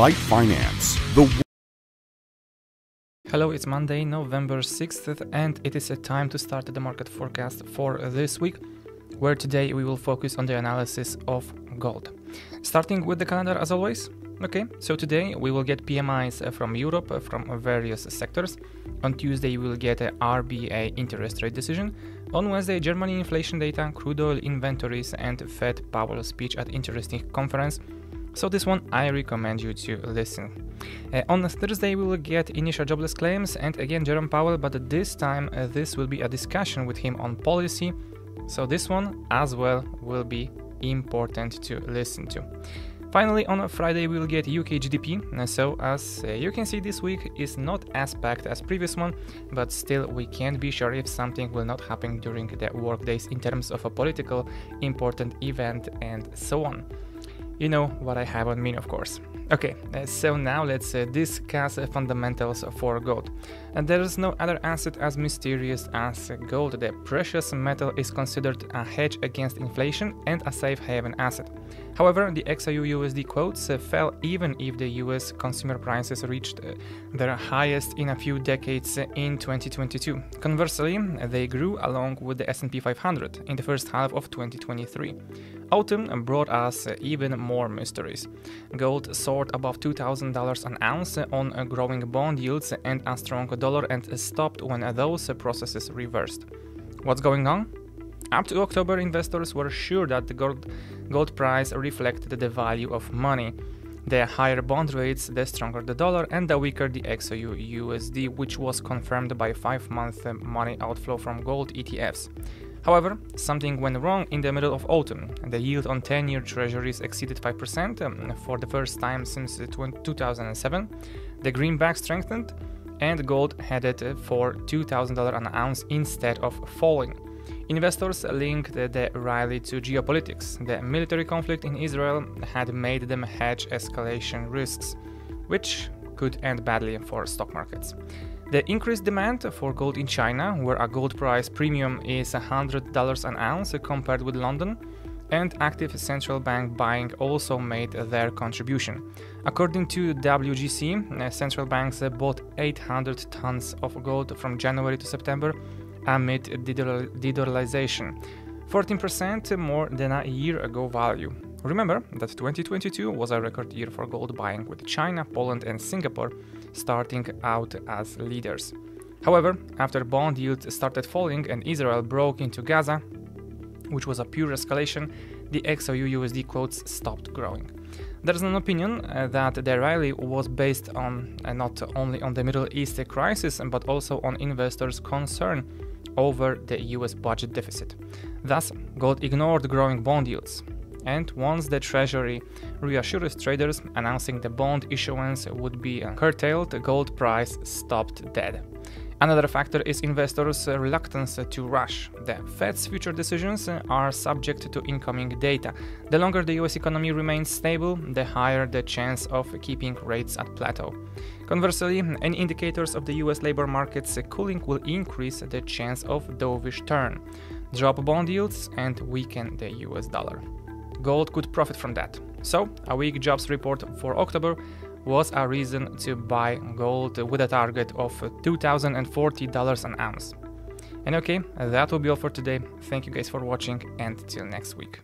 LiteFinance, the Hello, it's Monday, November 6th, and it is a time to start the market forecast for this week, where today we will focus on the analysis of gold. Starting with the calendar as always. Okay, so today we will get PMIs from Europe from various sectors. On Tuesday we will get a RBA interest rate decision. On Wednesday, Germany inflation data, crude oil inventories, and Fed Powell speech at interesting conference. So this one I recommend you to listen. On Thursday we will get initial jobless claims and again Jerome Powell, but this time this will be a discussion with him on policy. So this one as well will be important to listen to. Finally, on Friday we will get UK GDP. So as you can see, this week is not as packed as previous one, but still we can't be sure if something will not happen during the work days in terms of a political important event and so on. You know what I have on me, of course. Okay, so now let's discuss fundamentals for gold. And there is no other asset as mysterious as gold. The precious metal is considered a hedge against inflation and a safe haven asset. However, the XAU-USD quotes fell even if the US consumer prices reached their highest in a few decades in 2022. Conversely, they grew along with the S&P 500 in the first half of 2023. Autumn brought us even more mysteries. Gold soared above $2,000 an ounce on growing bond yields and a strong dollar and stopped when those processes reversed. What's going on? Up to October, investors were sure that the gold price reflected the value of money. The higher bond rates, the stronger the dollar, and the weaker the XAU-USD, which was confirmed by 5-month money outflow from gold ETFs. However, something went wrong in the middle of autumn. The yield on 10-year treasuries exceeded 5% for the first time since 2007. The greenback strengthened, and gold headed for $2,000 an ounce instead of falling. Investors linked the rally to geopolitics. The military conflict in Israel had made them hedge escalation risks, which could end badly for stock markets. The increased demand for gold in China, where a gold price premium is $100 an ounce compared with London, and active central bank buying also made their contribution. According to WGC, central banks bought 800 tons of gold from January to September amid de-dollarization, 14% more than a year ago value. Remember that 2022 was a record year for gold buying, with China, Poland and Singapore starting out as leaders. However, after bond yields started falling and Israel broke into Gaza, which was a pure escalation, the XAU-USD quotes stopped growing. There is an opinion that the rally was based on not only on the Middle East crisis, but also on investors' concern over the US budget deficit. Thus, gold ignored growing bond yields. And once the Treasury reassured traders announcing the bond issuance would be curtailed, the gold price stopped dead. Another factor is investors' reluctance to rush. The Fed's future decisions are subject to incoming data. The longer the US economy remains stable, the higher the chance of keeping rates at plateau. Conversely, any indicators of the US labor market's cooling will increase the chance of dovish turn, drop bond yields, and weaken the US dollar. Gold could profit from that. So, a weak jobs report for October was a reason to buy gold with a target of $2,040 an ounce. And okay, that will be all for today. Thank you guys for watching, and till next week.